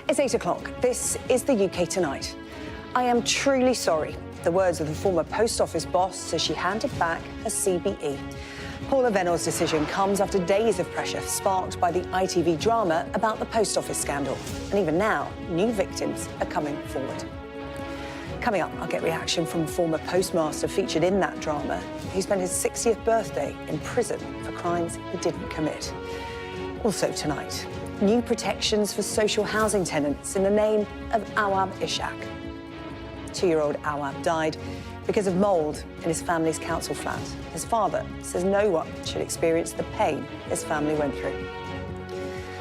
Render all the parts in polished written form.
It's 8 o'clock. This is the UK Tonight. I am truly sorry. The words of the former post office boss as she handed back her CBE. Paula Vennell's decision comes after days of pressure sparked by the ITV drama about the post office scandal. And even now, new victims are coming forward. Coming up, I'll get reaction from a former postmaster featured in that drama. He spent his 60th birthday in prison for crimes he didn't commit. Also tonight, new protections for social housing tenants in the name of Awab Ishak. 2-year-old Awab died because of mould in his family's council flat. His father says no one should experience the pain his family went through.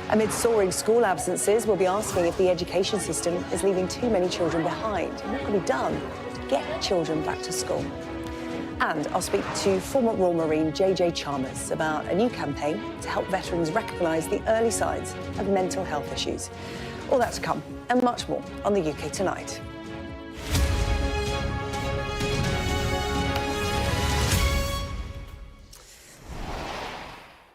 Amid soaring school absences, we'll be asking if the education system is leaving too many children behind and what can be done to get children back to school. And I'll speak to former Royal Marine JJ Chalmers about a new campaign to help veterans recognise the early signs of mental health issues. All that to come and much more on the UK Tonight.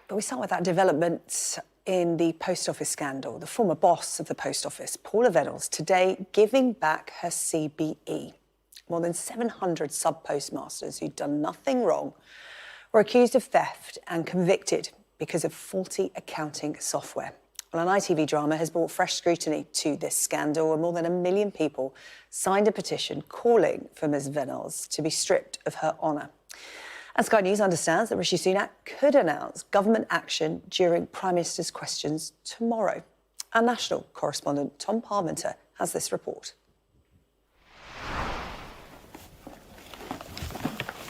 But we start with that development in the post office scandal. The former boss of the post office, Paula Vennell's, today giving back her CBE. More than 700 sub-postmasters who'd done nothing wrong were accused of theft and convicted because of faulty accounting software. Well, an ITV drama has brought fresh scrutiny to this scandal, and more than 1 million people signed a petition calling for Ms Vennell's to be stripped of her honour. And Sky News understands that Rishi Sunak could announce government action during Prime Minister's questions tomorrow. Our national correspondent, Tom Parmenter, has this report.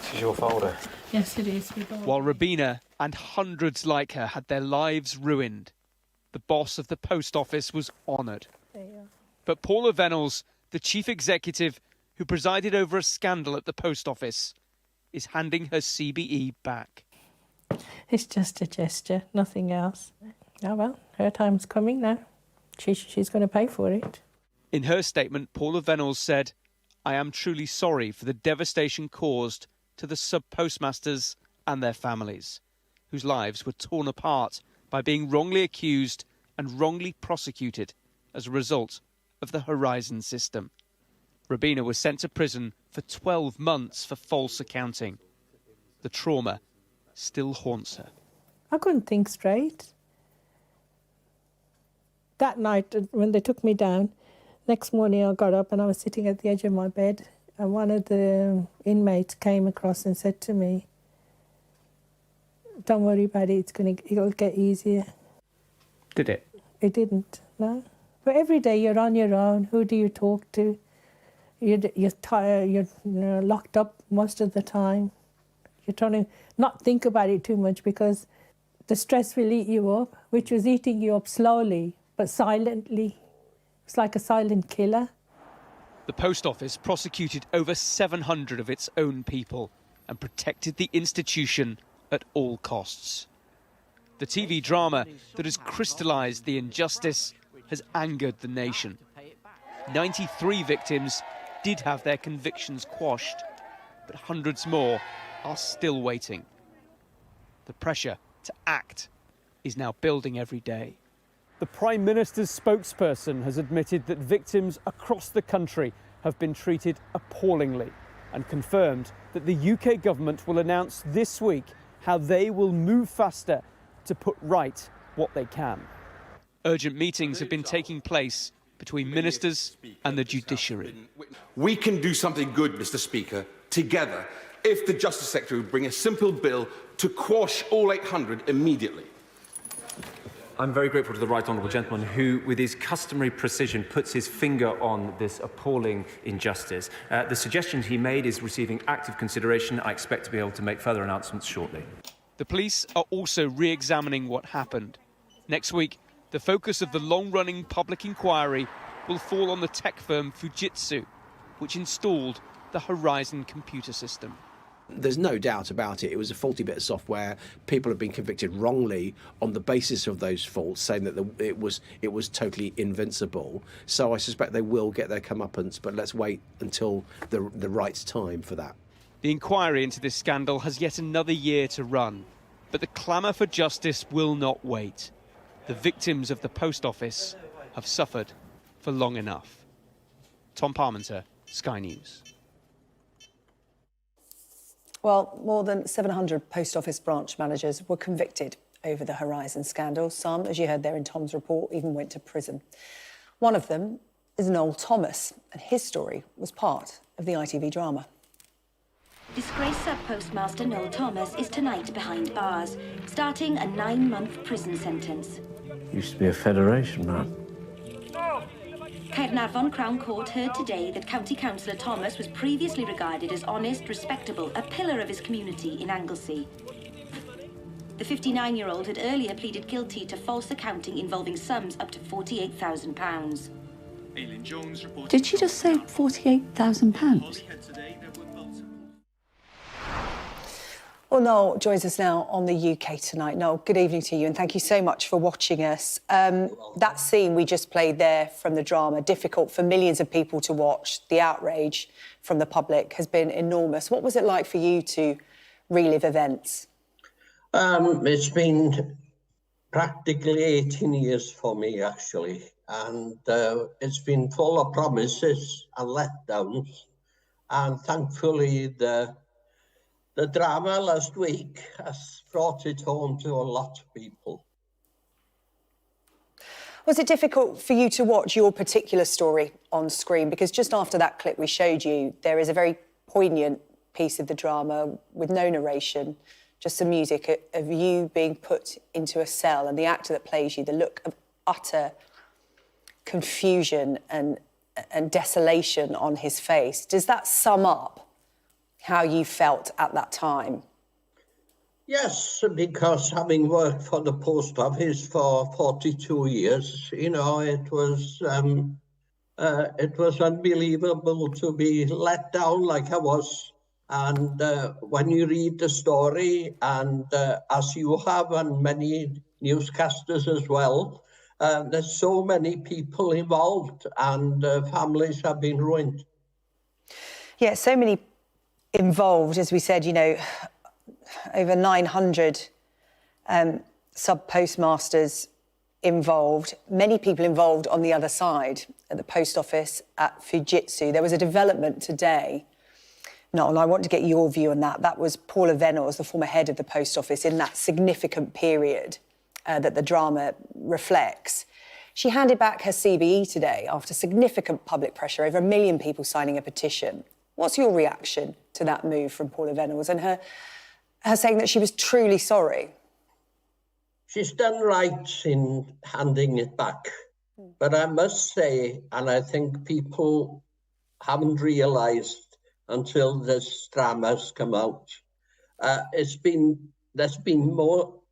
This is your folder. Yes, it is. While Rabina and hundreds like her had their lives ruined, the boss of the post office was honoured. But Paula Vennell's, the chief executive who presided over a scandal at the post office, is handing her CBE back. It's just a gesture, nothing else. Oh well, her time's coming now. She's going to pay for it. In her statement, Paula Vennell's said, "I am truly sorry for the devastation caused to the sub-postmasters and their families, whose lives were torn apart by being wrongly accused and wrongly prosecuted as a result of the Horizon system." Rabina was sent to prison for 12 months for false accounting. The trauma still haunts her. I couldn't think straight. That night, when they took me down, next morning I got up and I was sitting at the edge of my bed, and one of the inmates came across and said to me, "Don't worry about it, it'll get easier." Did it? It didn't, no. But every day you're on your own. Who do you talk to? You're tired, you're locked up most of the time. You're trying to not think about it too much because the stress will eat you up, which was eating you up slowly but silently. It's like a silent killer. The post office prosecuted over 700 of its own people and protected the institution at all costs. The TV drama that has crystallised the injustice has angered the nation. 93 victims did have their convictions quashed, but hundreds more are still waiting. The pressure to act is now building every day. The Prime Minister's spokesperson has admitted that victims across the country have been treated appallingly and confirmed that the UK government will announce this week how they will move faster to put right what they can. Urgent meetings have been taking place between ministers and the judiciary. We can do something good, Mr. Speaker, together, if the Justice Secretary would bring a simple bill to quash all 800 immediately. I'm very grateful to the right honourable gentleman who, with his customary precision, puts his finger on this appalling injustice. The suggestions he made is receiving active consideration. I expect to be able to make further announcements shortly. The police are also re-examining what happened. Next week, the focus of the long-running public inquiry will fall on the tech firm Fujitsu, which installed the Horizon computer system. There's no doubt about it. It was a faulty bit of software. People have been convicted wrongly on the basis of those faults, saying that it was totally invincible. So I suspect they will get their comeuppance, but let's wait until the right time for that. The inquiry into this scandal has yet another year to run, but the clamour for justice will not wait. The victims of the post office have suffered for long enough. Tom Parmenter, Sky News. Well, more than 700 post office branch managers were convicted over the Horizon scandal. Some, as you heard there in Tom's report, even went to prison. One of them is Noel Thomas, and his story was part of the ITV drama. Disgraced sub-postmaster Noel Thomas is tonight behind bars, starting a 9-month prison sentence. Used to be a federation man. Caernarfon Crown Court heard today that County Councillor Thomas was previously regarded as honest, respectable, a pillar of his community in Anglesey. The 59-year-old had earlier pleaded guilty to false accounting involving sums up to £48,000. Did she just say £48,000? Well, Noel joins us now on the UK Tonight. Noel, good evening to you, and thank you so much for watching us. That scene we just played there from the drama, difficult for millions of people to watch. The outrage from the public has been enormous. What was it like for you to relive events? It's been practically 18 years for me, actually, and it's been full of promises and letdowns, and thankfully the drama last week has brought it home to a lot of people. Was it difficult for you to watch your particular story on screen? Because just after that clip we showed you, there is a very poignant piece of the drama with no narration, just some music of you being put into a cell, and the actor that plays you, the look of utter confusion and desolation on his face. Does that sum up how you felt at that time? Yes, because having worked for the post office for 42 years, you know, it was unbelievable to be let down like I was. And when you read the story, and as you have, and many newscasters as well, there's so many people involved, and families have been ruined. Yeah, so many involved, as we said, you know, over 900 sub-postmasters involved, many people involved on the other side at the post office at Fujitsu. There was a development today, Noel, and I want to get your view on that. That was Paula Venables, the former head of the post office, in that significant period that the drama reflects. She handed back her CBE today after significant public pressure, over 1 million people signing a petition. What's your reaction to that move from Paula Venables and her saying that she was truly sorry? She's done right in handing it back. But I must say, and I think people haven't realised until this drama's come out, there's been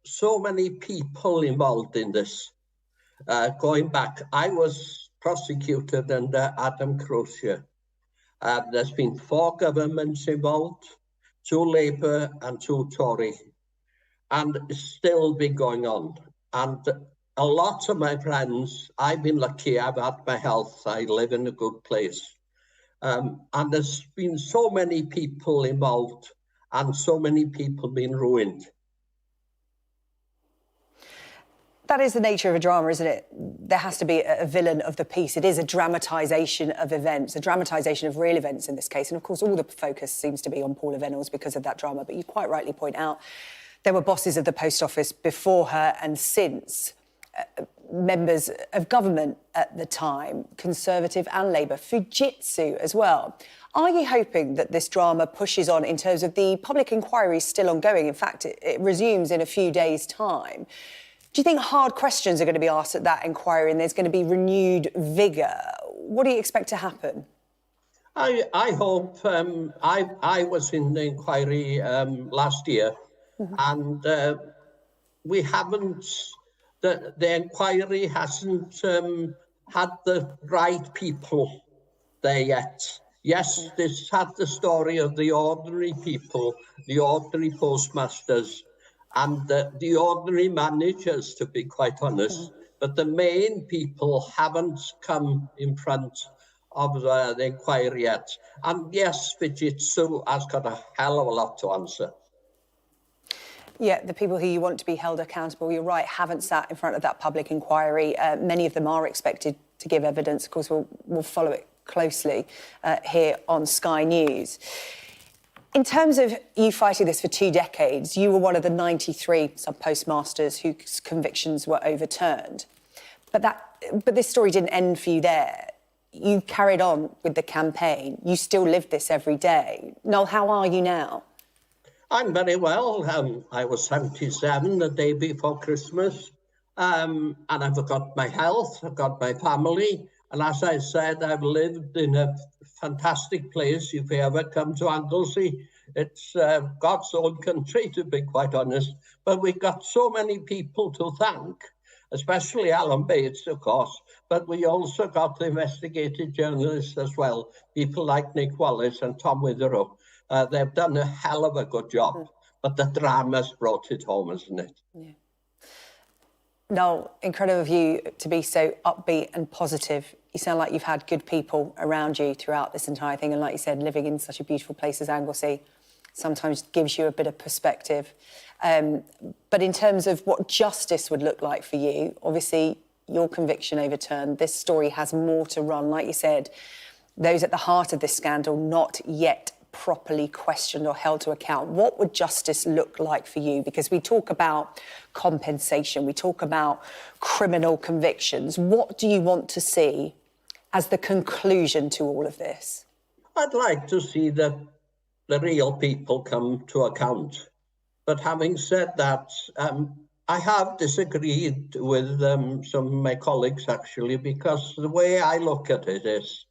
so many people involved in this. Going back, I was prosecuted under Adam Crozier. There's been 4 governments involved, 2 Labour and 2 Tory, and it's still been going on. And a lot of my friends, I've been lucky, I've had my health, I live in a good place. And there's been so many people involved and so many people being ruined. That is the nature of a drama, isn't it? There has to be a villain of the piece. It is a dramatisation of events, a dramatisation of real events in this case. And of course, all the focus seems to be on Paula Venables because of that drama. But you quite rightly point out there were bosses of the post office before her and since, members of government at the time, Conservative and Labour, Fujitsu as well. Are you hoping that this drama pushes on in terms of the public inquiry still ongoing? In fact, it resumes in a few days' time. Do you think hard questions are going to be asked at that inquiry and there's going to be renewed vigour? What do you expect to happen? I hope. I was in the inquiry last year, and we haven't. The inquiry hasn't had the right people there yet. Yes, this had the story of the ordinary people, the ordinary postmasters, and the ordinary managers, to be quite honest. But the main people haven't come in front of the inquiry yet. And yes, Fujitsu has got a hell of a lot to answer. Yeah, the people who you want to be held accountable, you're right, haven't sat in front of that public inquiry. Many of them are expected to give evidence. Of course, we'll follow it closely here on Sky News. In terms of you fighting this for 2 decades, you were one of the 93 sub-postmasters whose convictions were overturned. But this story didn't end for you there. You carried on with the campaign. You still live this every day. Noel, how are you now? I'm very well. I was 77 the day before Christmas, and I've got my health, I've got my family, and as I said, I've lived in a fantastic place. If you ever come to Anglesey, it's God's own country, to be quite honest. But we've got so many people to thank, especially Alan Bates, of course, but we also got the investigative journalists as well, people like Nick Wallace and Tom Witherow. They've done a hell of a good job, but the drama's brought it home, isn't it? Yeah. Noel, incredible of you to be so upbeat and positive. You sound like you've had good people around you throughout this entire thing, and like you said, living in such a beautiful place as Anglesey sometimes gives you a bit of perspective. But in terms of what justice would look like for you, obviously your conviction overturned. This story has more to run. Like you said, those at the heart of this scandal not yet properly questioned or held to account. What would justice look like for you? Because we talk about compensation, we talk about criminal convictions. What do you want to see as the conclusion to all of this? I'd like to see the real people come to account. But having said that, I have disagreed with some of my colleagues, actually, because the way I look at it is,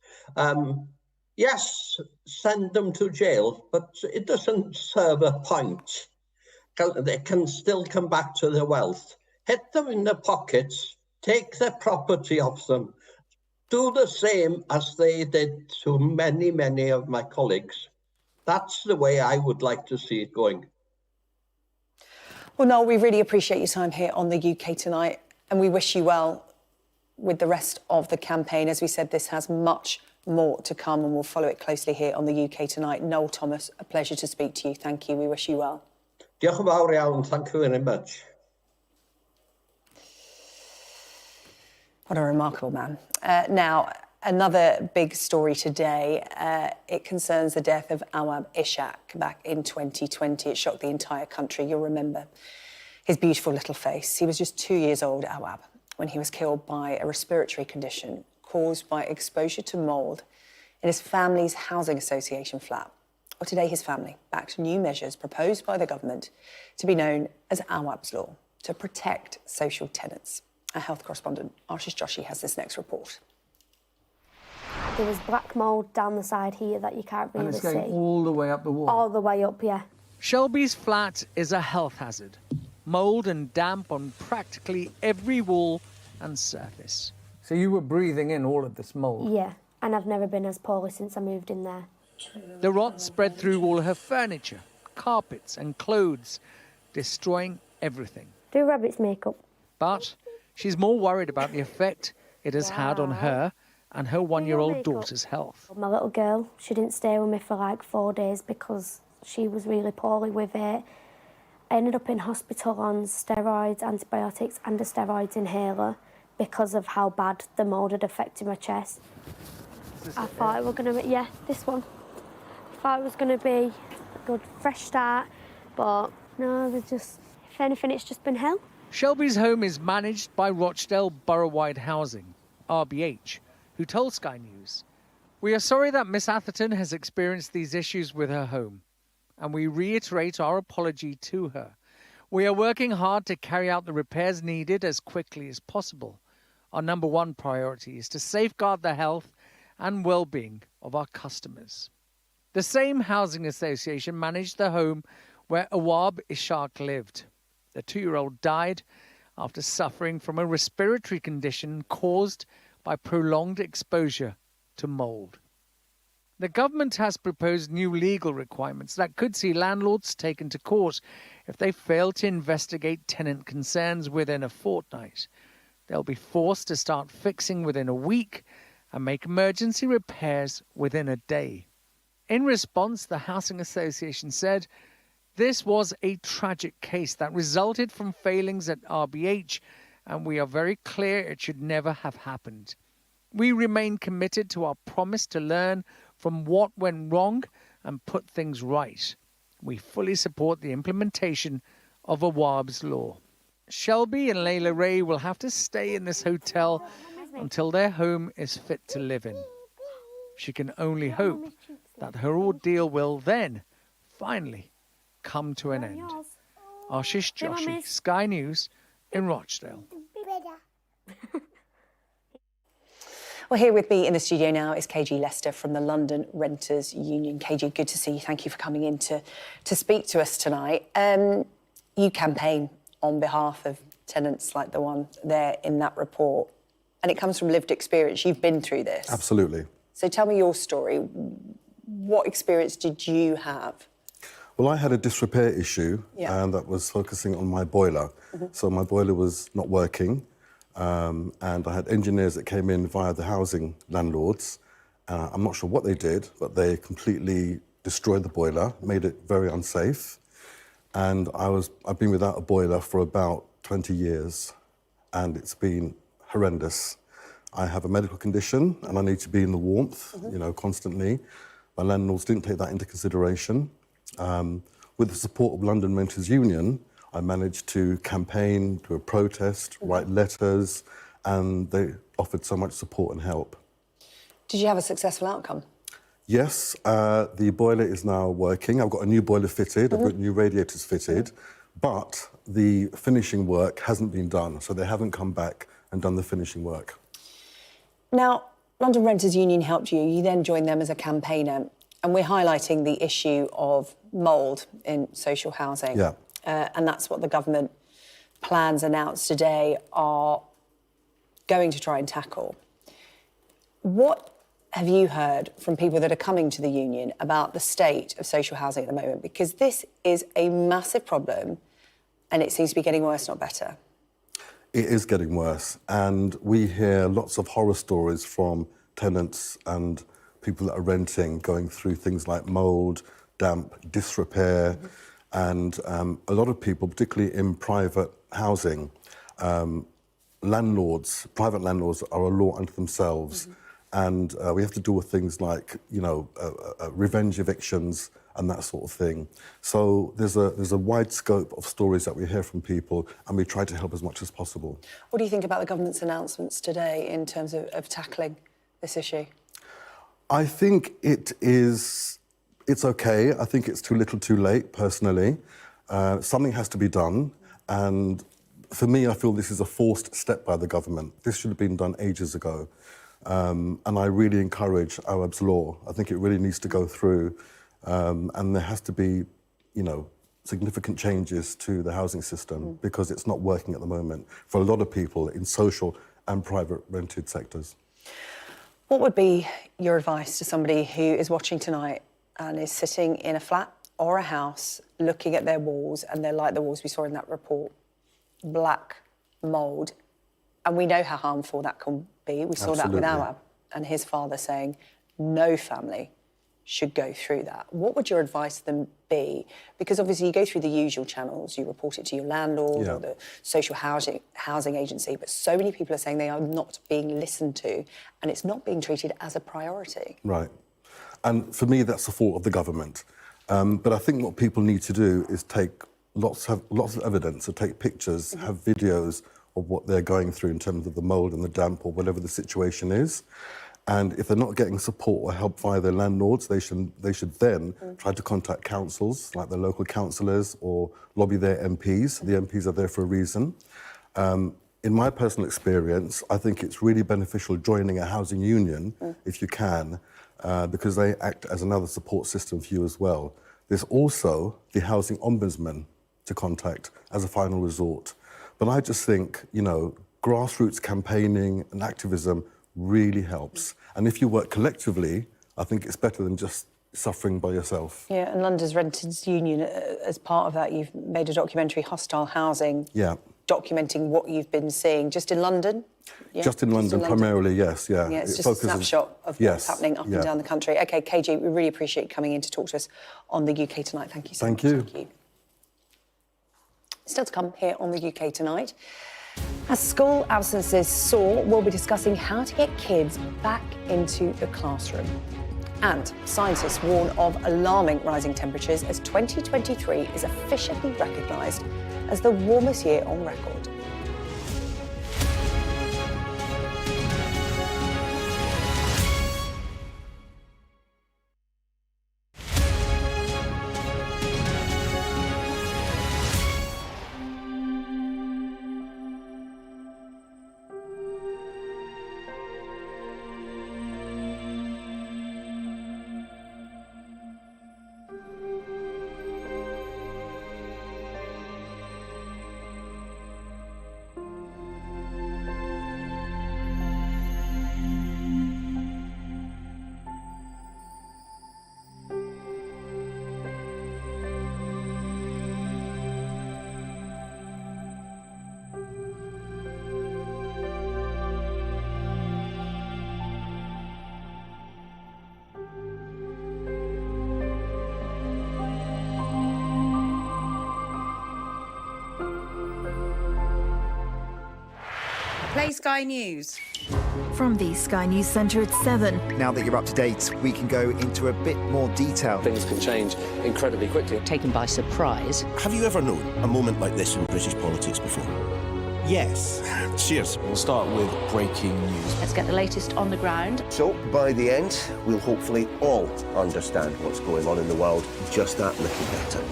yes, send them to jail, but it doesn't serve a point. They can still come back to their wealth. Hit them in the pockets, take their property off them. Do the same as they did to many, many of my colleagues. That's the way I would like to see it going. Well, Noel, we really appreciate your time here on the UK Tonight, and we wish you well with the rest of the campaign. As we said, this has much more to come, and we'll follow it closely here on the UK Tonight. Noel Thomas, a pleasure to speak to you. Thank you. We wish you well. Diolch yn fawr iawn. Thank you very much. What a remarkable man. Now, another big story today. It concerns the death of Awab Ishaq back in 2020. It shocked the entire country. You'll remember his beautiful little face. He was just 2 years old, Awab, when he was killed by a respiratory condition caused by exposure to mould in his family's housing association flat. Well, today his family backed new measures proposed by the government to be known as Awab's Law to protect social tenants. Our health correspondent, Ashish Joshi, has this next report. There was black mould down the side here that you can't really see. And it's going all the way up the wall? All the way up, yeah. Shelby's flat is a health hazard. Mould and damp on practically every wall and surface. So you were breathing in all of this mould? Yeah, and I've never been as poorly since I moved in there. The rot spread through all her furniture, carpets and clothes, destroying everything. Do rabbits makeup? But she's more worried about the effect it has had on her and her one-year-old daughter's health. My little girl, she didn't stay with me for like 4 days because she was really poorly with it. I ended up in hospital on steroids, antibiotics and a steroids inhaler because of how bad the mould had affected my chest. I thought it was going to be, this one. I thought it was going to be a good fresh start, but no, if anything, it's just been hell. Shelby's home is managed by Rochdale Borough-wide Housing, RBH, who told Sky News, "We are sorry that Miss Atherton has experienced these issues with her home, and we reiterate our apology to her. We are working hard to carry out the repairs needed as quickly as possible. Our number one priority is to safeguard the health and well-being of our customers." The same housing association managed the home where Awab Ishaq lived. The 2-year-old died after suffering from a respiratory condition caused by prolonged exposure to mould. The government has proposed new legal requirements that could see landlords taken to court if they fail to investigate tenant concerns within a fortnight. They'll be forced to start fixing within a week and make emergency repairs within a day. In response, the Housing Association said This was a tragic case that resulted from failings at RBH, and we are very clear it should never have happened. We remain committed to our promise to learn from what went wrong and put things right. We fully support the implementation of Awab's law. Shelby and Layla Ray will have to stay in this hotel until their home is fit to live in. She can only hope that her ordeal will then finally come to an end. Ashish Joshi, Sky News in Rochdale. Well, here with me in the studio now is KG Lester from the London Renters Union. KG, good to see you. Thank you for coming in to speak to us tonight. You campaign on behalf of tenants like the one there in that report, and it comes from lived experience. You've been through this. Absolutely. So tell me your story. What experience did you have? Well, I had a disrepair issue, and that was focusing on my boiler. So my boiler was not working. And I had engineers that came in via the housing landlords. I'm not sure what they did, but they completely destroyed the boiler, made it very unsafe. And I've been without a boiler for about 20 years, and it's been horrendous. I have a medical condition, and I need to be in the warmth, you know, constantly. My landlords didn't take that into consideration. With the support of London Renters Union, I managed to campaign, do a protest, write letters, and they offered so much support and help. Did you have a successful outcome? Yes, the boiler is now working. I've got a new boiler fitted, I've got new radiators fitted, but the finishing work hasn't been done, so they haven't come back and done the finishing work. Now, London Renters Union helped you. You then joined them as a campaigner, and we're highlighting the issue of mould in social housing. Yeah. And that's what the government plans announced today are going to try and tackle. What have you heard from people that are coming to the union about the state of social housing at the moment? Because this is a massive problem and it seems to be getting worse, not better. It is getting worse, and we hear lots of horror stories from tenants and people that are renting, going through things like mould, damp, disrepair, and a lot of people, particularly in private housing, private landlords are a law unto themselves, and we have to deal with things like, you know, revenge evictions and that sort of thing. So there's a wide scope of stories that we hear from people, and we try to help as much as possible. What do you think about the government's announcements today in terms of tackling this issue? I think it's okay. I think it's too little too late, personally. Something has to be done, and for me, I feel this is a forced step by the government. This should have been done ages ago. And I really encourage Awab's law. I think it really needs to go through, and there has to be, you know, significant changes to the housing system because it's not working at the moment for a lot of people in social and private rented sectors. What would be your advice to somebody who is watching tonight and is sitting in a flat or a house looking at their walls, and they're like the walls we saw in that report, black mould, and we know how harmful that can be. We saw that with Awab and his father saying no family should go through that. What would your advice to them be? Because obviously you go through the usual channels, you report it to your landlord or the social housing agency, but so many people are saying they are not being listened to and it's not being treated as a priority. Right. And for me, that's the fault of the government. But I think what people need to do is take lots of evidence, so take pictures, have videos of what they're going through in terms of the mould and the damp or whatever the situation is. And if they're not getting support or help via their landlords, they should then try to contact councils, like their local councillors, or lobby their MPs. The MPs are there for a reason. In my personal experience, I think it's really beneficial joining a housing union, if you can, because they act as another support system for you as well. There's also the housing ombudsman to contact as a final resort. But I just think, you know, grassroots campaigning and activism really helps. And if you work collectively, I think it's better than just suffering by yourself. Yeah, and London's Renters Union, as part of that, you've made a documentary, Hostile Housing, documenting what you've been seeing just in London? Yeah? Just in London, primarily, yes, yeah. Yeah, it's just a snapshot of what's happening up and down the country. OK, KG, we really appreciate you coming in to talk to us on the UK Tonight. Thank you so much. Thank you. Thank you. Still to come here on the UK Tonight. As school absences soar, we'll be discussing how to get kids back into the classroom. And scientists warn of alarming rising temperatures as 2023 is officially recognised as the warmest year on record. Play Sky News. From the Sky News Centre at 7. Now that you're up to date, we can go into a bit more detail. Things can change incredibly quickly. Taken by surprise. Have you ever known a moment like this in British politics before? Yes. Cheers. We'll start with breaking news. Let's get the latest on the ground. So, by the end, we'll hopefully all understand what's going on in the world just that little better.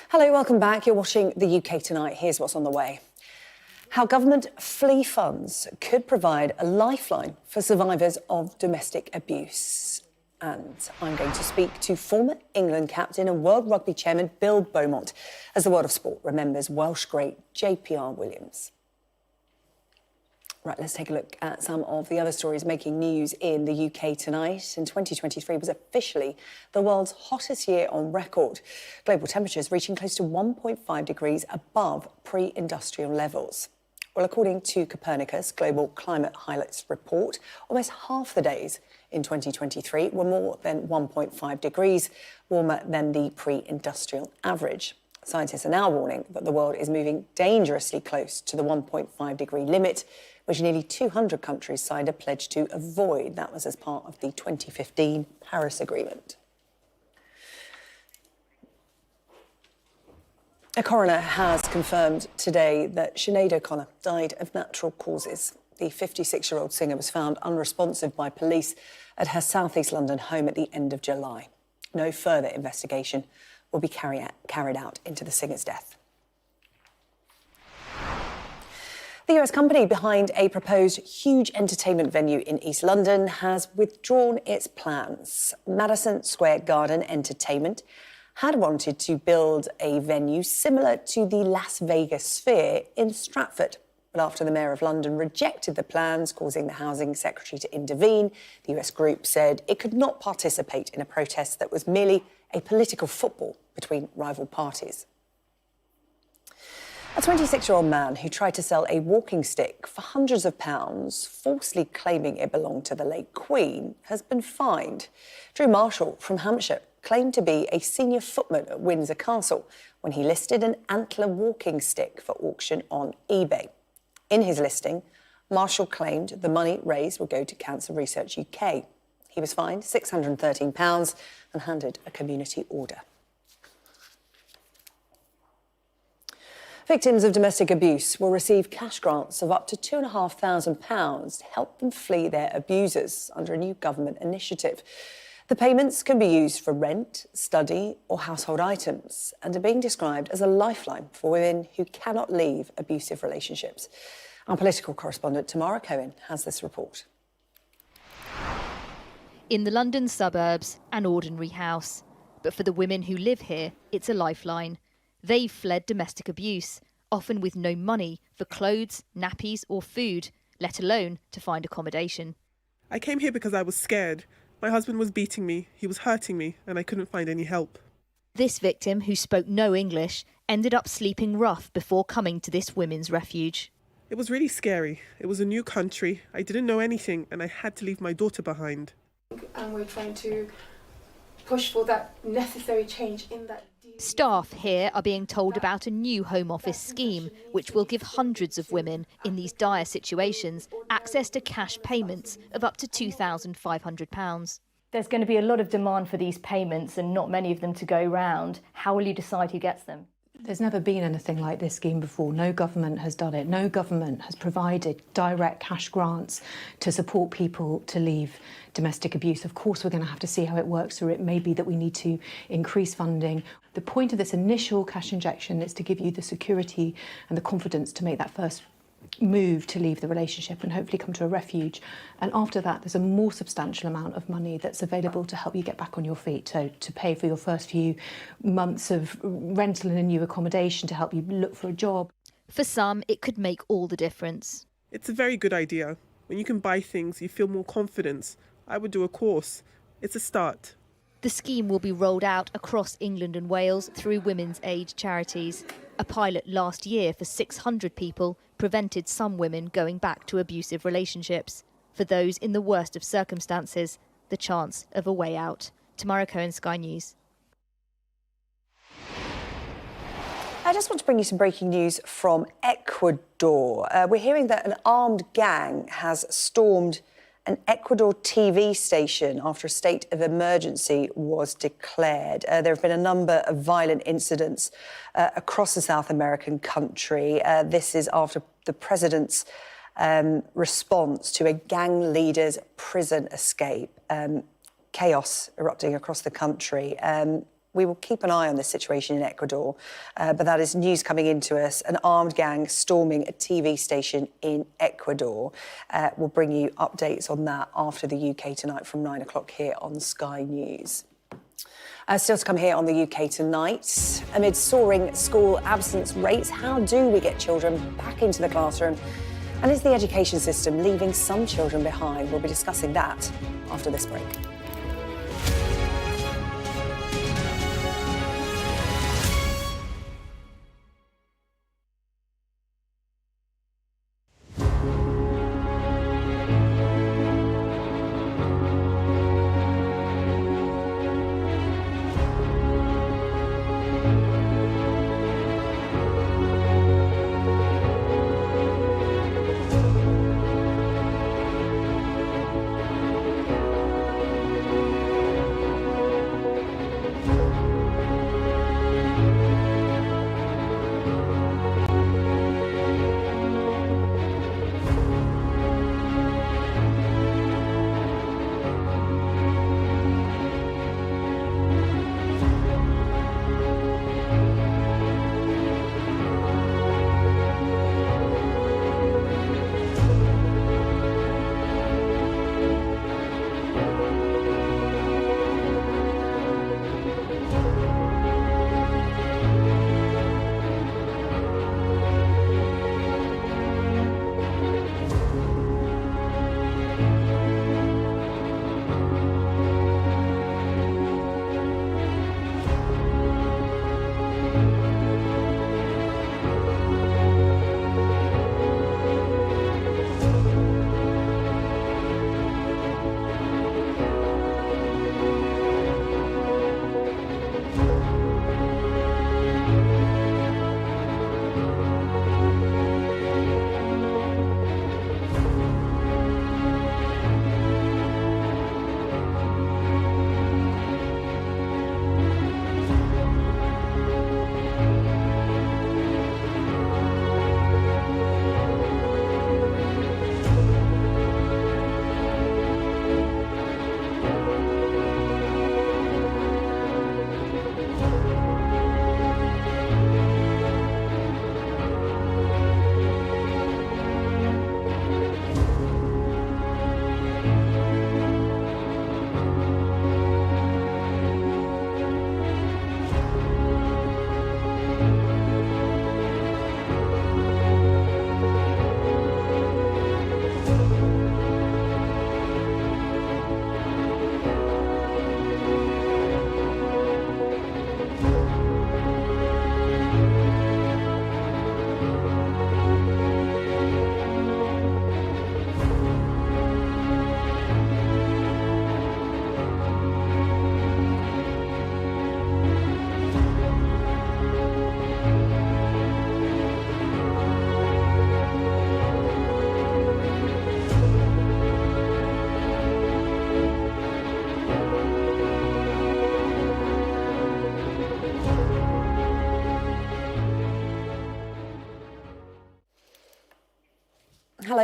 Hello, welcome back. You're watching the UK Tonight. Here's what's on the way. How government flea funds could provide a lifeline for survivors of domestic abuse. And I'm going to speak to former England captain and World Rugby chairman Bill Beaumont as the world of sport remembers Welsh great JPR Williams. Right, let's take a look at some of the other stories making news in the UK tonight. And 2023 was officially the world's hottest year on record. Global temperatures reaching close to 1.5 degrees above pre-industrial levels. Well, according to Copernicus Global Climate Highlights report, almost half the days in 2023 were more than 1.5 degrees warmer than the pre-industrial average. Scientists are now warning that the world is moving dangerously close to the 1.5 degree limit, which nearly 200 countries signed a pledge to avoid. That was as part of the 2015 Paris Agreement. A coroner has confirmed today that Sinead O'Connor died of natural causes. The 56-year-old singer was found unresponsive by police at her South East London home at the end of July. No further investigation will be carried out into the singer's death. The US company behind a proposed huge entertainment venue in East London has withdrawn its plans. Madison Square Garden Entertainment had wanted to build a venue similar to the Las Vegas Sphere in Stratford. But after the Mayor of London rejected the plans, causing the Housing Secretary to intervene, the US group said it could not participate in a protest that was merely a political football between rival parties. A 26-year-old man who tried to sell a walking stick for hundreds of pounds, falsely claiming it belonged to the late Queen, has been fined. Drew Marshall from Hampshire claimed to be a senior footman at Windsor Castle when he listed an antler walking stick for auction on eBay. In his listing, Marshall claimed the money raised would go to Cancer Research UK. He was fined £613 and handed a community order. Victims of domestic abuse will receive cash grants of up to £2,500 to help them flee their abusers under a new government initiative. The payments can be used for rent, study or household items and are being described as a lifeline for women who cannot leave abusive relationships. Our political correspondent Tamara Cohen has this report. In the London suburbs, an ordinary house. But for the women who live here, it's a lifeline. They've fled domestic abuse, often with no money for clothes, nappies or food, let alone to find accommodation. I came here because I was scared. My husband was beating me, he was hurting me, and I couldn't find any help. This victim, who spoke no English, ended up sleeping rough before coming to this women's refuge. It was really scary. It was a new country, I didn't know anything, and I had to leave my daughter behind. And we're trying to push for that necessary change in that. Staff here are being told about a new Home Office scheme, which will give hundreds of women in these dire situations access to cash payments of up to £2,500. There's going to be a lot of demand for these payments and not many of them to go round. How will you decide who gets them? There's never been anything like this scheme before. No government has done it. No government has provided direct cash grants to support people to leave domestic abuse. Of course, we're going to have to see how it works, or it may be that we need to increase funding. The point of this initial cash injection is to give you the security and the confidence to make that first move to leave the relationship and hopefully come to a refuge. And after that, there's a more substantial amount of money that's available to help you get back on your feet, so to pay for your first few months of rental in a new accommodation, to help you look for a job. For some, it could make all the difference. It's a very good idea. When you can buy things, you feel more confidence. I would do a course. It's a start. The scheme will be rolled out across England and Wales through women's aid charities. A pilot last year for 600 people prevented some women going back to abusive relationships. For those in the worst of circumstances, the chance of a way out. Tamara Cohen, Sky News. I just want to bring you some breaking news from Ecuador. We're hearing that an armed gang has stormed an Ecuador TV station after a state of emergency was declared. There have been a number of violent incidents across the South American country. This is after the president's response to a gang leader's prison escape. Chaos erupting across the country. We will keep an eye on this situation in Ecuador, but that is news coming into us. An armed gang storming a TV station in Ecuador. We'll bring you updates on that after the UK Tonight from 9 o'clock here on Sky News. Still to come here on the UK Tonight. Amid soaring school absence rates, how do we get children back into the classroom? And is the education system leaving some children behind? We'll be discussing that after this break.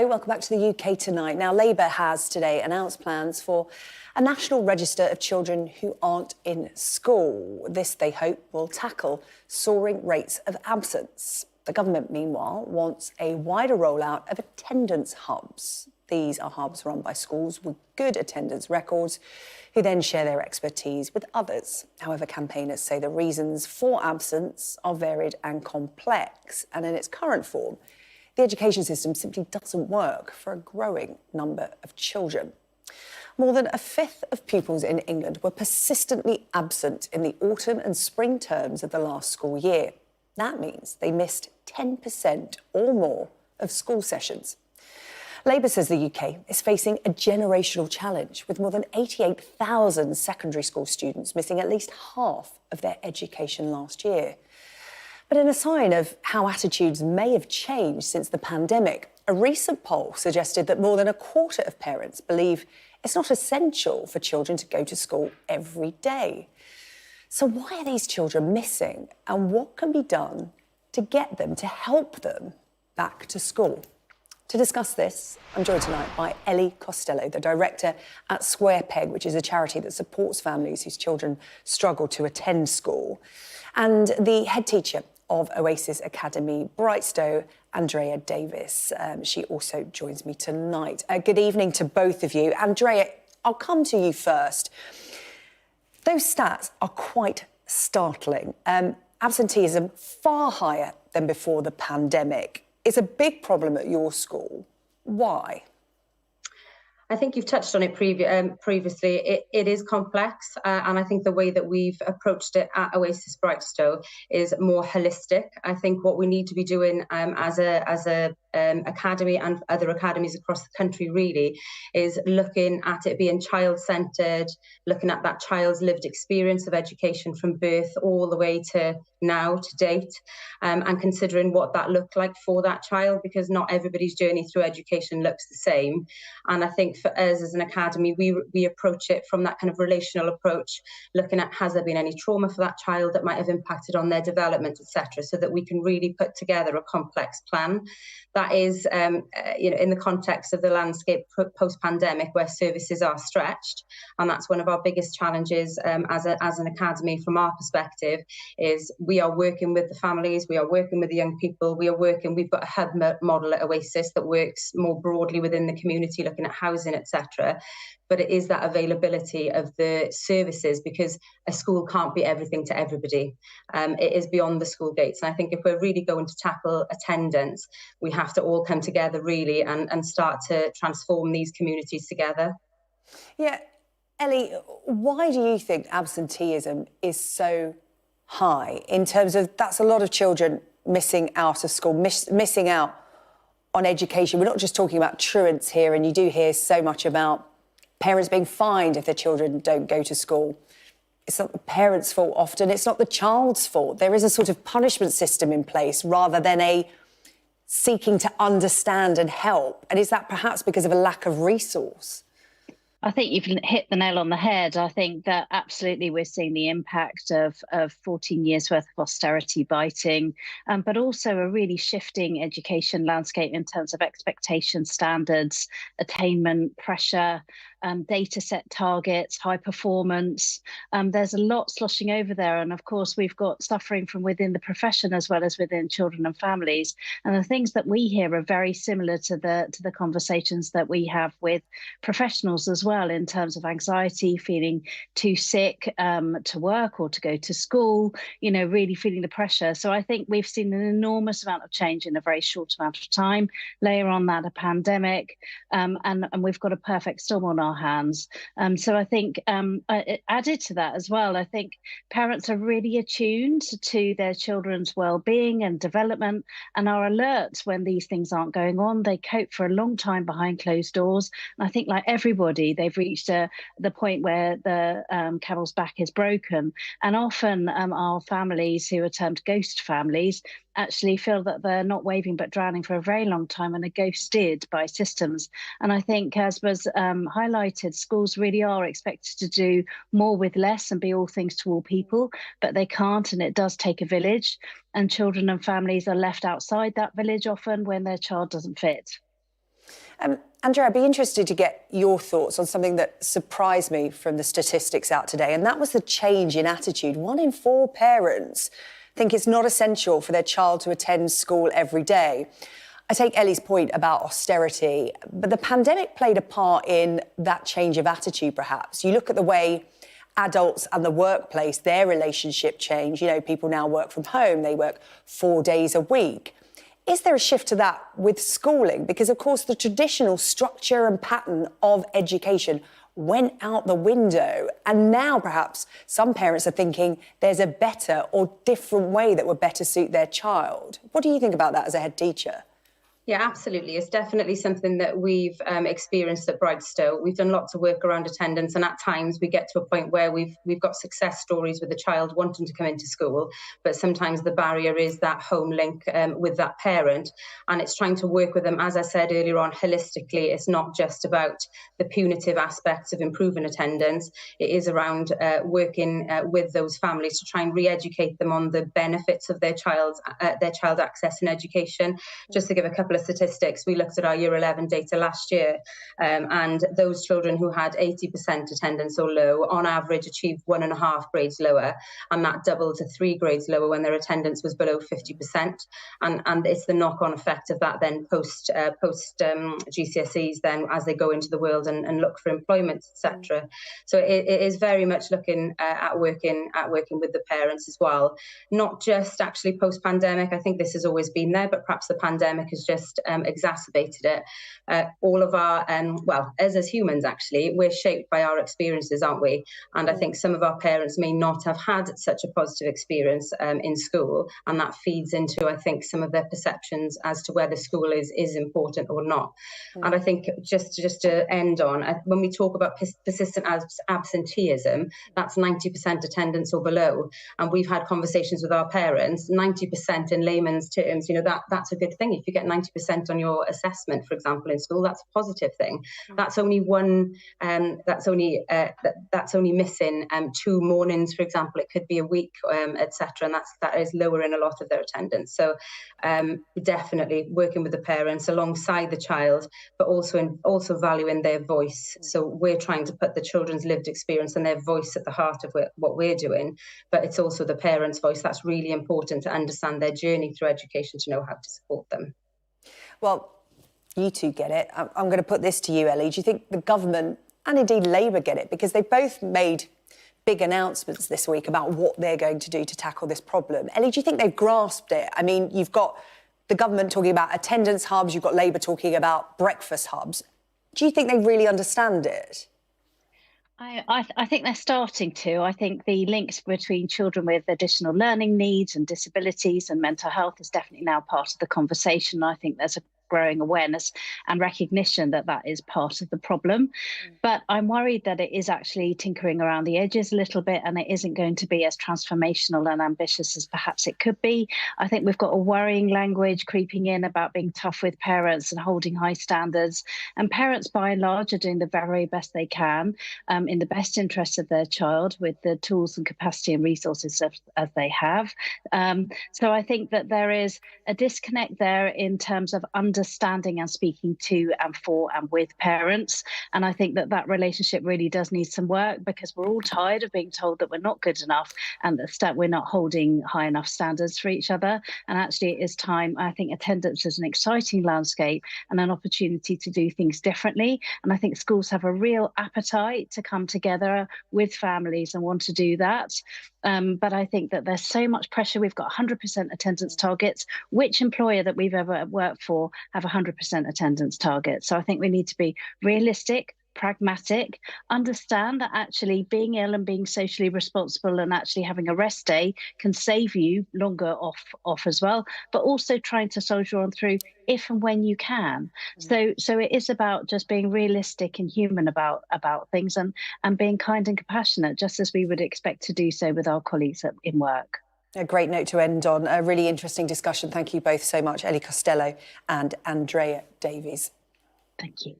Hello, welcome back to the UK Tonight. Now, Labour has today announced plans for a national register of children who aren't in school. This, they hope, will tackle soaring rates of absence. The government, meanwhile, wants a wider rollout of attendance hubs. These are hubs run by schools with good attendance records who then share their expertise with others. However, campaigners say the reasons for absence are varied and complex, and in its current form, the education system simply doesn't work for a growing number of children. More than a fifth of pupils in England were persistently absent in the autumn and spring terms of the last school year. That means they missed 10% or more of school sessions. Labour says the UK is facing a generational challenge, with more than 88,000 secondary school students missing at least half of their education last year. But in a sign of how attitudes may have changed since the pandemic, a recent poll suggested that more than a quarter of parents believe it's not essential for children to go to school every day. So why are these children missing, and what can be done to get them, to help them back to school? To discuss this, I'm joined tonight by Ellie Costello, the director at Square Peg, which is a charity that supports families whose children struggle to attend school, and the head teacher of Oasis Academy Brightstow, Andrea Davis. She also joins me tonight. Good evening to both of you. Andrea, I'll come to you first. Those stats are quite startling. Absenteeism far higher than before the pandemic. It's a big problem at your school. Why? I think you've touched on it previously. It is complex, and I think the way that we've approached it at Oasis Brightstow is more holistic. I think what we need to be doing as a academy and other academies across the country really is looking at it being child-centred, looking at that child's lived experience of education from birth all the way to now, to date, and considering what that looked like for that child, because not everybody's journey through education looks the same. And I think for us as an academy, we approach it from that kind of relational approach, looking at has there been any trauma for that child that might have impacted on their development, etc., so that we can really put together a complex plan. That is, in the context of the landscape post-pandemic where services are stretched. And that's one of our biggest challenges as an academy from our perspective, is we are working with the families, we are working with the young people, we've got a hub model at Oasis that works more broadly within the community, looking at housing, etc. But it is that availability of the services, because a school can't be everything to everybody. It is beyond the school gates. And I think if we're really going to tackle attendance, we have to all come together really and start to transform these communities together. Yeah, Ellie, why do you think absenteeism is so high in terms of that's a lot of children missing out of school, missing out on education? We're not just talking about truants here, and you do hear so much about parents being fined if their children don't go to school. It's not the parents' fault often, it's not the child's fault. There is a sort of punishment system in place rather than a seeking to understand and help. And is that perhaps because of a lack of resource? I think you've hit the nail on the head. I think that absolutely we're seeing the impact of 14 years worth of austerity biting, but also a really shifting education landscape in terms of expectation standards, attainment, pressure, data set targets, high performance. There's a lot sloshing over there. And of course, we've got suffering from within the profession as well as within children and families. And the things that we hear are very similar to the conversations that we have with professionals as well, in terms of anxiety, feeling too sick to work or to go to school, really feeling the pressure. So I think we've seen an enormous amount of change in a very short amount of time. Layer on that a pandemic, and we've got a perfect storm on our hands. So I think added to that as well, I think parents are really attuned to their children's well-being and development and are alert when these things aren't going on. They cope for a long time behind closed doors. And I think, like everybody, they've reached the point where the camel's back is broken. And often our families, who are termed ghost families, actually feel that they're not waving but drowning for a very long time and are ghosted by systems. And I think, as was highlighted, schools really are expected to do more with less and be all things to all people, but they can't, and it does take a village. And children and families are left outside that village often when their child doesn't fit. Andrea, I'd be interested to get your thoughts on something that surprised me from the statistics out today, and that was the change in attitude. 1 in 4 parents think it's not essential for their child to attend school every day. I take Ellie's point about austerity, but the pandemic played a part in that change of attitude, perhaps. You look at the way adults and the workplace, their relationship change. You know, people now work from home, they work 4 days a week. Is there a shift to that with schooling? Because, of course, the traditional structure and pattern of education went out the window. And now, perhaps, some parents are thinking there's a better or different way that would better suit their child. What do you think about that as a head teacher? Yeah, absolutely. It's definitely something that we've experienced at Brightstow. We've done lots of work around attendance, and at times we get to a point where we've got success stories with the child wanting to come into school, but sometimes the barrier is that home link with that parent, and it's trying to work with them, as I said earlier on, holistically. It's not just about the punitive aspects of improving attendance. It is around working with those families to try and re-educate them on the benefits of their child access and education. Just to give a couple of statistics, we looked at our Year 11 data last year, and those children who had 80% attendance or low, on average, achieved 1.5 grades lower, and that doubled to 3 grades lower when their attendance was below 50%. And it's the knock-on effect of that then post GCSEs, then as they go into the world and look for employment, etc. So it is very much looking at working with the parents as well, not just actually post-pandemic. I think this has always been there, but perhaps the pandemic has just exacerbated it. All of our, well, as humans, actually, we're shaped by our experiences, aren't we? And I think some of our parents may not have had such a positive experience in school, and that feeds into, I think, some of their perceptions as to whether school is important or not. And I think just to end on, when we talk about persistent absenteeism, that's 90% attendance or below. And we've had conversations with our parents. 90% in layman's terms, you know, that's a good thing. If you get 90% on your assessment, for example, in school, that's a positive thing. That's only one. That's only missing 2 mornings, for example. It could be a week, etc. And that is lowering a lot of their attendance. So definitely working with the parents alongside the child, but also valuing their voice. So we're trying to put the children's lived experience and their voice at the heart of what we're doing, but it's also the parents' voice. That's really important to understand their journey through education, to know how to support them. Well, you two get it. I'm going to put this to you, Ellie. Do you think the government and indeed Labour get it? Because they both made big announcements this week about what they're going to do to tackle this problem. Ellie, do you think they've grasped it? I mean, you've got the government talking about attendance hubs, you've got Labour talking about breakfast hubs. Do you think they really understand it? I think they're starting to. I think the links between children with additional learning needs and disabilities and mental health is definitely now part of the conversation. I think there's a growing awareness and recognition that that is part of the problem. But I'm worried that it is actually tinkering around the edges a little bit, and it isn't going to be as transformational and ambitious as perhaps it could be. I think we've got a worrying language creeping in about being tough with parents and holding high standards. And parents, by and large, are doing the very best they can in the best interest of their child with the tools and capacity and resources as they have. So I think that there is a disconnect there in terms of understanding and speaking to and for and with parents. And I think that relationship really does need some work, because we're all tired of being told that we're not good enough and that we're not holding high enough standards for each other. And actually it is time. I think attendance is an exciting landscape and an opportunity to do things differently. And I think schools have a real appetite to come together with families and want to do that. But I think that there's so much pressure. We've got 100% attendance targets. Which employer that we've ever worked for have 100% attendance targets? So I think we need to be realistic, pragmatic, understand that actually being ill and being socially responsible and actually having a rest day can save you longer off as well, but also trying to soldier on through if and when you can. So it is about just being realistic and human about things and being kind and compassionate, just as we would expect to do so with our colleagues in work. A great note to end on. A really interesting discussion. Thank you both so much, Ellie Costello and Andrea Davies. Thank you.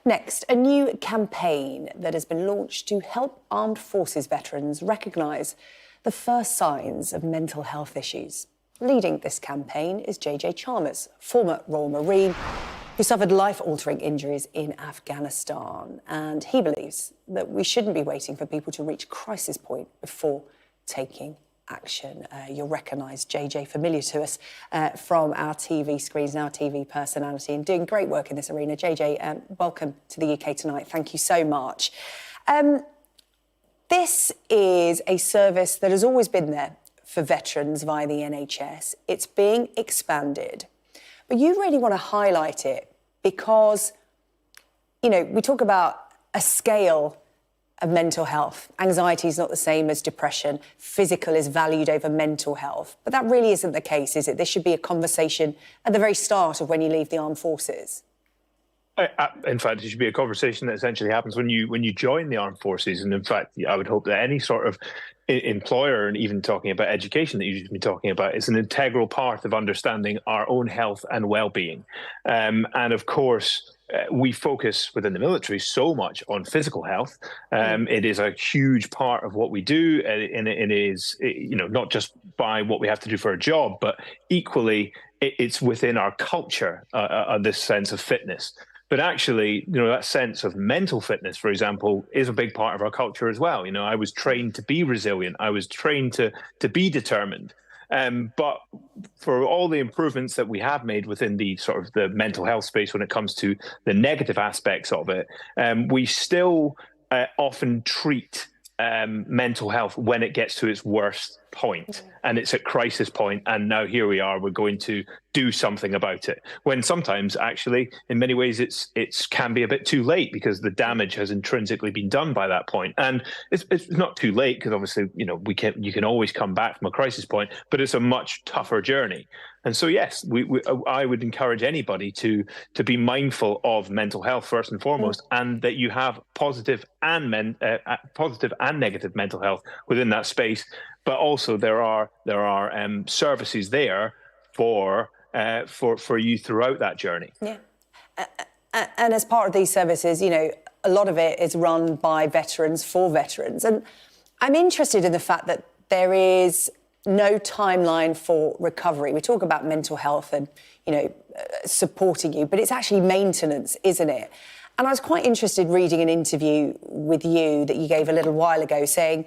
Next, a new campaign that has been launched to help armed forces veterans recognise the first signs of mental health issues. Leading this campaign is JJ Chalmers, former Royal Marine, who suffered life-altering injuries in Afghanistan. And he believes that we shouldn't be waiting for people to reach crisis point before taking action. You'll recognise JJ, familiar to us from our TV screens and our TV personality, and doing great work in this arena. JJ, welcome to the UK Tonight. Thank you so much. This is a service that has always been there for veterans via the NHS. It's being expanded. But you really want to highlight it because, you know, we talk about a scale of mental health. Anxiety is not the same as depression. Physical is valued over mental health. But that really isn't the case, is it? This should be a conversation at the very start of when you leave the armed forces. In fact, it should be a conversation that essentially happens when you join the armed forces. And in fact, I would hope that any sort of employer, and even talking about education that you should be talking about, is an integral part of understanding our own health and well-being. And of course, we focus within the military so much on physical health. It is a huge part of what we do, and it is, you know, not just by what we have to do for a job, but equally it's within our culture, this sense of fitness. But actually, you know, that sense of mental fitness, for example, is a big part of our culture as well. You know, I was trained to be resilient. I was trained to be determined. But for all the improvements that we have made within the sort of the mental health space when it comes to the negative aspects of it, we still often treat mental health when it gets to its worst point, and it's at crisis point, and now here we are, we're going to do something about it, when sometimes actually in many ways it's can be a bit too late because the damage has intrinsically been done by that point. And it's not too late because obviously, you know, you can always come back from a crisis point, but it's a much tougher journey. And so yes, I would encourage anybody to be mindful of mental health first and foremost, and that you have positive and negative mental health within that space. But also there are services there for you throughout that journey. Yeah, and as part of these services, you know, a lot of it is run by veterans for veterans, and I'm interested in the fact that there is no timeline for recovery. We talk about mental health and, you know, supporting you, but it's actually maintenance, isn't it? And I was quite interested reading an interview with you that you gave a little while ago saying,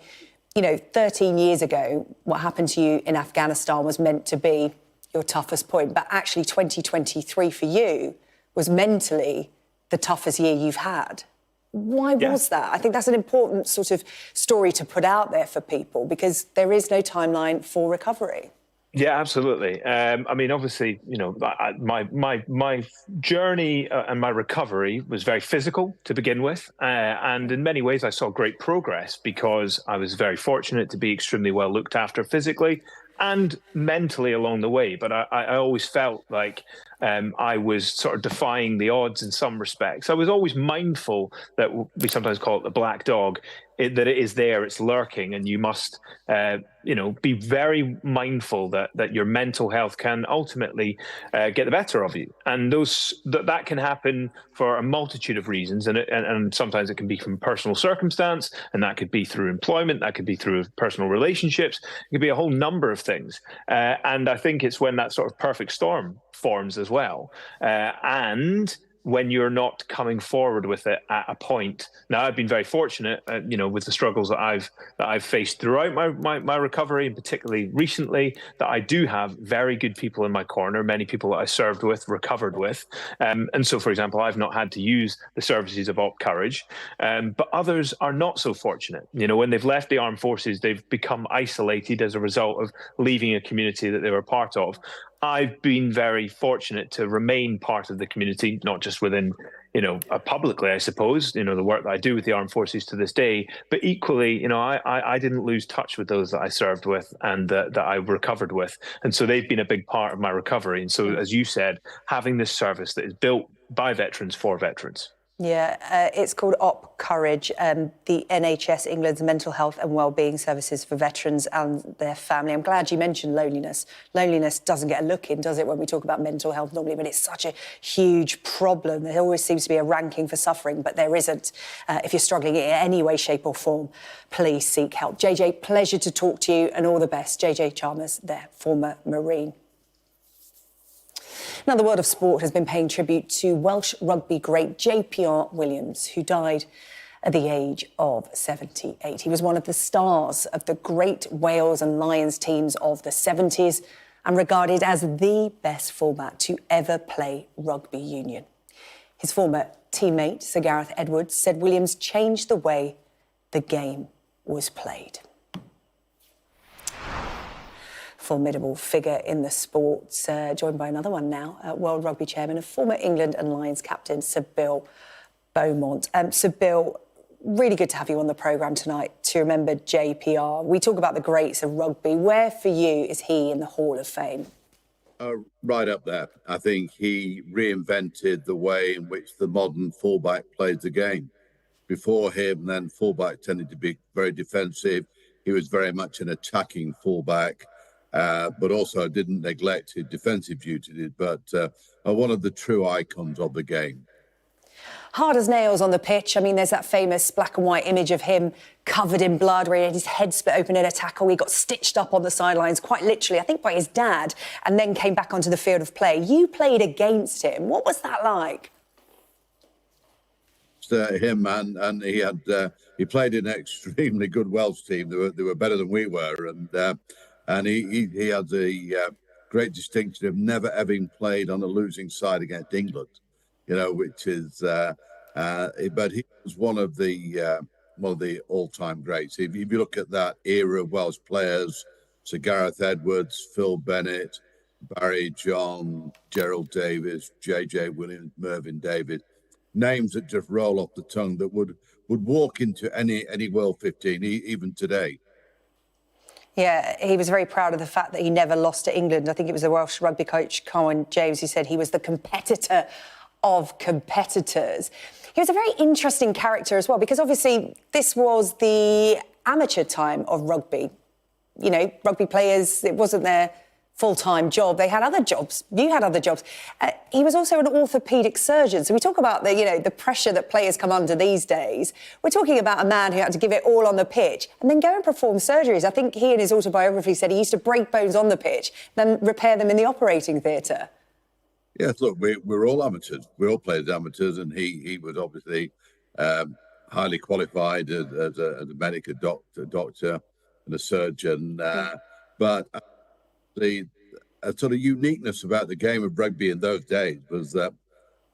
you know, 13 years ago, what happened to you in Afghanistan was meant to be your toughest point, but actually 2023 for you was mentally the toughest year you've had. Why was that? I think that's an important sort of story to put out there for people, because there is no timeline for recovery. Yeah, absolutely. I mean, obviously, you know, my journey and my recovery was very physical to begin with. And in many ways, I saw great progress because I was very fortunate to be extremely well looked after physically and mentally along the way. But I always felt like I was sort of defying the odds in some respects. I was always mindful that we sometimes call it the black dog, that it is there, it's lurking, and you must, you know, be very mindful that your mental health can ultimately get the better of you. And that can happen for a multitude of reasons, and sometimes it can be from personal circumstance, and that could be through employment, that could be through personal relationships, it could be a whole number of things. And I think it's when that sort of perfect storm forms as well. And when you're not coming forward with it at a point. Now, I've been very fortunate, you know, with the struggles that I've faced throughout my recovery, and particularly recently, that I do have very good people in my corner, many people that I served with, recovered with. And so, for example, I've not had to use the services of Op Courage, but others are not so fortunate. You know, when they've left the armed forces, they've become isolated as a result of leaving a community that they were part of. I've been very fortunate to remain part of the community, not just within, you know, publicly, I suppose, you know, the work that I do with the armed forces to this day, but equally, you know, I didn't lose touch with those that I served with and that I recovered with. And so they've been a big part of my recovery. And so, as you said, having this service that is built by veterans for veterans. Yeah, it's called Op Courage, the NHS England's mental health and wellbeing services for veterans and their family. I'm glad you mentioned loneliness. Loneliness doesn't get a look in, does it, when we talk about mental health normally? But it's such a huge problem. There always seems to be a ranking for suffering, but there isn't. If you're struggling in any way, shape or form, please seek help. JJ, pleasure to talk to you and all the best. JJ Chalmers, their former Marine. Now, the world of sport has been paying tribute to Welsh rugby great JPR Williams, who died at the age of 78. He was one of the stars of the great Wales and Lions teams of the 70s and regarded as the best fullback to ever play rugby union. His former teammate, Sir Gareth Edwards, said Williams changed the way the game was played. Formidable figure in the sports, joined by another one now, World Rugby Chairman and former England and Lions captain, Sir Bill Beaumont. Sir Bill, really good to have you on the programme tonight to remember JPR. We talk about the greats of rugby. Where for you is he in the Hall of Fame? Right up there. I think he reinvented the way in which the modern fullback plays the game. Before him, then fullback tended to be very defensive. He was very much an attacking fullback. But also didn't neglect his defensive duties, but one of the true icons of the game. Hard as nails on the pitch. I mean, there's that famous black and white image of him covered in blood where he had his head split open in a tackle. He got stitched up on the sidelines, quite literally, I think by his dad, and then came back onto the field of play. You played against him. What was that like? Him and he had he played in an extremely good Welsh team. They were better than we were, and he had the great distinction of never having played on a losing side against England, which is. But he was one of the all-time greats. If you look at that era of Welsh players, Sir Gareth Edwards, Phil Bennett, Barry John, Gerald Davis, JJ Williams, Mervyn David, names that just roll off the tongue that would walk into any World 15, even today. Yeah, he was very proud of the fact that he never lost to England. I think it was the Welsh rugby coach, Cohen James, who said he was the competitor of competitors. He was a very interesting character as well, because obviously this was the amateur time of rugby. Rugby players, it wasn't their full-time job. They had other jobs. You had other jobs. He was also an orthopaedic surgeon. So we talk about the pressure that players come under these days. We're talking about a man who had to give it all on the pitch and then go and perform surgeries. I think he in his autobiography said he used to break bones on the pitch, then repair them in the operating theatre. Yes, look, we're all amateurs. We all played as amateurs, and he was obviously highly qualified as a medical doctor and a surgeon. But the sort of uniqueness about the game of rugby in those days was that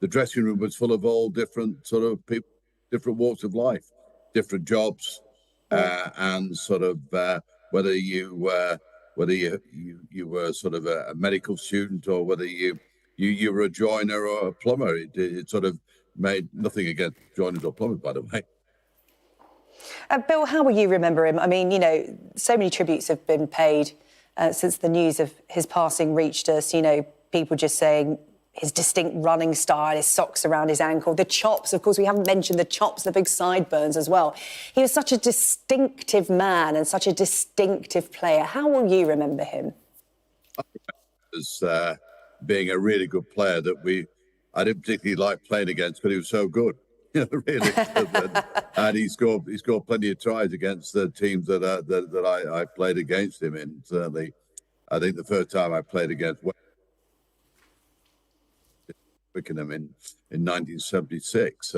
the dressing room was full of all different sort of people, different walks of life, different jobs, and sort of whether you were sort of a medical student or whether you were a joiner or a plumber. It sort of made nothing against joiners or plumbers, by the way. Bill, how will you remember him? I mean, so many tributes have been paid since the news of his passing reached us. People just saying his distinct running style, his socks around his ankle, the chops. Of course, we haven't mentioned the chops, the big sideburns as well. He was such a distinctive man and such a distinctive player. How will you remember him? As being a really good player that I didn't particularly like playing against, but he was so good. Really. And he scored plenty of tries against the teams that I played against him in. Certainly, I think the first time I played against Twickenham in 1976,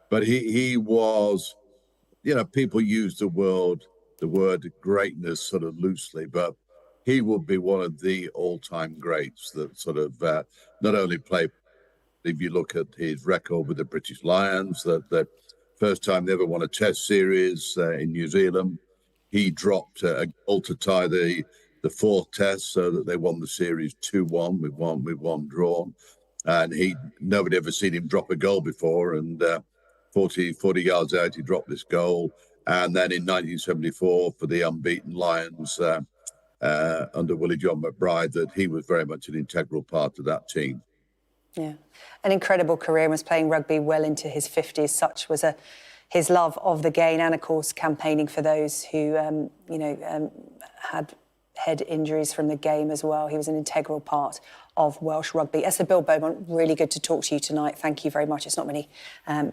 but he was, people use the word greatness sort of loosely, but he would be one of the all-time greats that sort of not only played. If you look at his record with the British Lions, the first time they ever won a Test series in New Zealand, he dropped a goal to tie the fourth Test, so that they won the series 2-1 with one drawn. And nobody ever seen him drop a goal before. And 40 yards out, he dropped this goal. And then in 1974, for the unbeaten Lions under Willie John McBride, that he was very much an integral part of that team. Yeah, an incredible career, was playing rugby well into his 50s. Such was his love of the game, and of course campaigning for those who, had head injuries from the game as well. He was an integral part of Welsh rugby. Esther Bill Beaumont, really good to talk to you tonight. Thank you very much. It's not many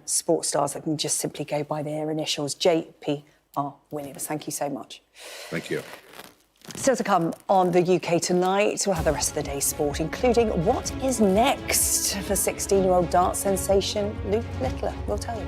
sports stars that can just simply go by their initials. JPR Williams, thank you so much. Thank you. Still to come on the UK Tonight, we'll have the rest of the day's sport, including what is next for 16-year-old dart sensation Luke Littler. We'll tell you.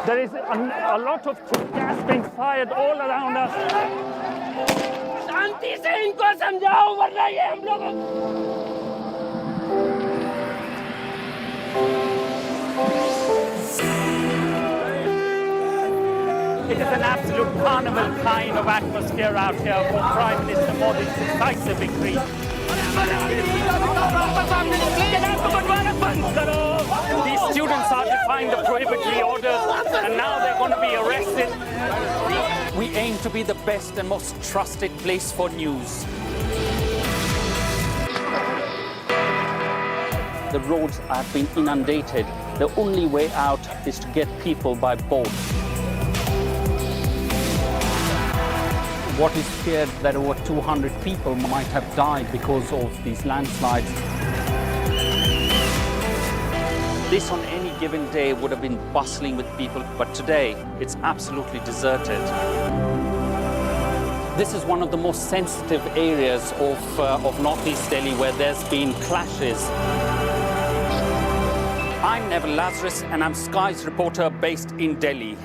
There is a lot of gas being fired all around us. It is an absolute carnival kind of atmosphere out here for Prime Minister Modi's decisive victory. These students are defying the prohibitory orders, and now they're going to be arrested. We aim to be the best and most trusted place for news. The roads have been inundated. The only way out is to get people by boat. What is feared that over 200 people might have died because of these landslides. This on any given day would have been bustling with people, but today it's absolutely deserted. This is one of the most sensitive areas of northeast Delhi where there's been clashes. I'm Neville Lazarus and I'm Sky's reporter based in Delhi.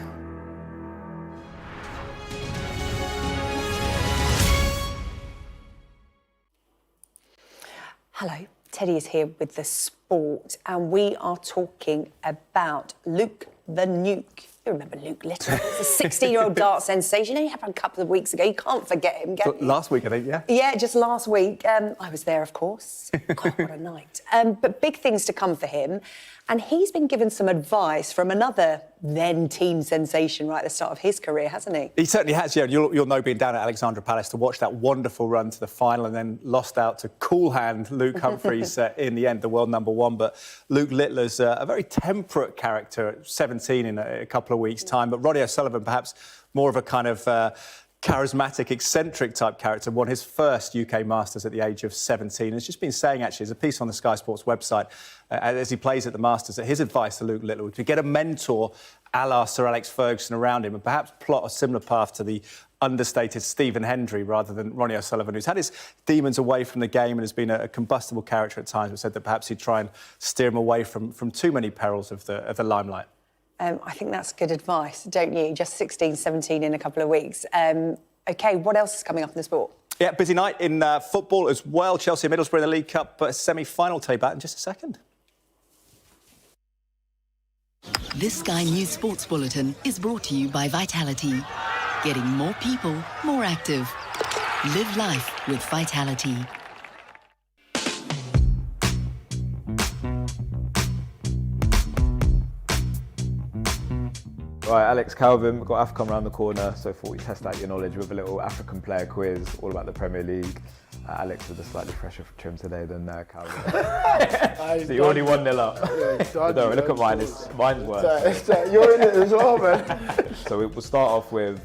Hello, Teddy is here with the sport, and we are talking about Luke the Nuke. You remember Luke Littler? He's a 16-year-old dart sensation. He happened a couple of weeks ago. You can't forget him, can you? Last week, I think, yeah. Yeah, just last week. I was there, of course. God, what a night. But big things to come for him. And he's been given some advice from another then-teen sensation right at the start of his career, hasn't he? He certainly has, yeah. You'll know, being down at Alexandra Palace to watch that wonderful run to the final and then lost out to cool hand Luke Humphreys in the end, the world #1. But Luke Littler's a very temperate character at 17 in a couple of weeks' time. But Ronnie O'Sullivan, perhaps more of a kind of charismatic, eccentric type character, won his first UK Masters at the age of 17. Has just been saying, actually, there's a piece on the Sky Sports website as he plays at the Masters, that his advice to Luke Littler was to get a mentor a la Sir Alex Ferguson around him and perhaps plot a similar path to the understated Stephen Hendry rather than Ronnie O'Sullivan, who's had his demons away from the game and has been a combustible character at times, but said that perhaps he'd try and steer him away from too many perils of the limelight. I think that's good advice, don't you? Just 16, 17 in a couple of weeks. OK, what else is coming up in the sport? Yeah, busy night in football as well. Chelsea and Middlesbrough in the League Cup semi-final. Tell you about in just a second. This Sky News Sports Bulletin is brought to you by Vitality. Getting more people more active. Live life with Vitality. Right, Alex Calvin, we've got AFCON around the corner, so thought we'd test out your knowledge with a little African player quiz, all about the Premier League. Alex with a slightly fresher trim today than Calvin. So you already 1-0 up. Yeah, no, look at mine, mine's worse. You're in it as well, man. So we'll start off with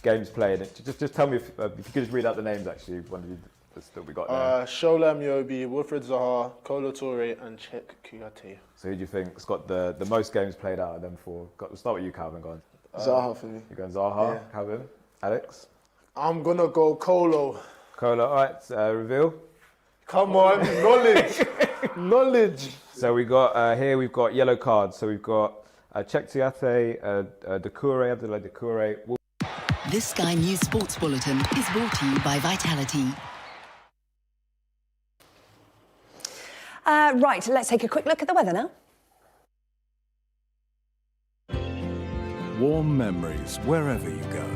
games played. Just tell me if you could just read out the names actually, one of you that we got there. Shola Miobi, Wilfred Zaha, Kolo Toure and Cheick Kouyaté. So who do you think's got the most games played out of them four? We'll start with you, Calvin, go on. Zaha for me. You're going Zaha, Yeah. Calvin, Alex? I'm gonna go Kolo. Kolo, all right, reveal. Come on, knowledge, knowledge. So we got here. We've got yellow cards. So we've got Cheick Kouyaté, Doucouré, Abdoulaye Doucouré. This Sky News Sports Bulletin is brought to you by Vitality. Right, let's take a quick look at the weather now. Warm memories wherever you go.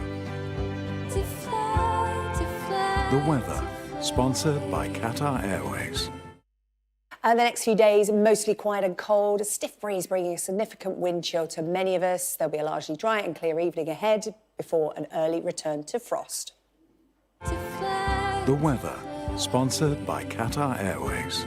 The weather, sponsored by Qatar Airways. The next few days, mostly quiet and cold. A stiff breeze bringing a significant wind chill to many of us. There'll be a largely dry and clear evening ahead before an early return to frost. The weather, sponsored by Qatar Airways.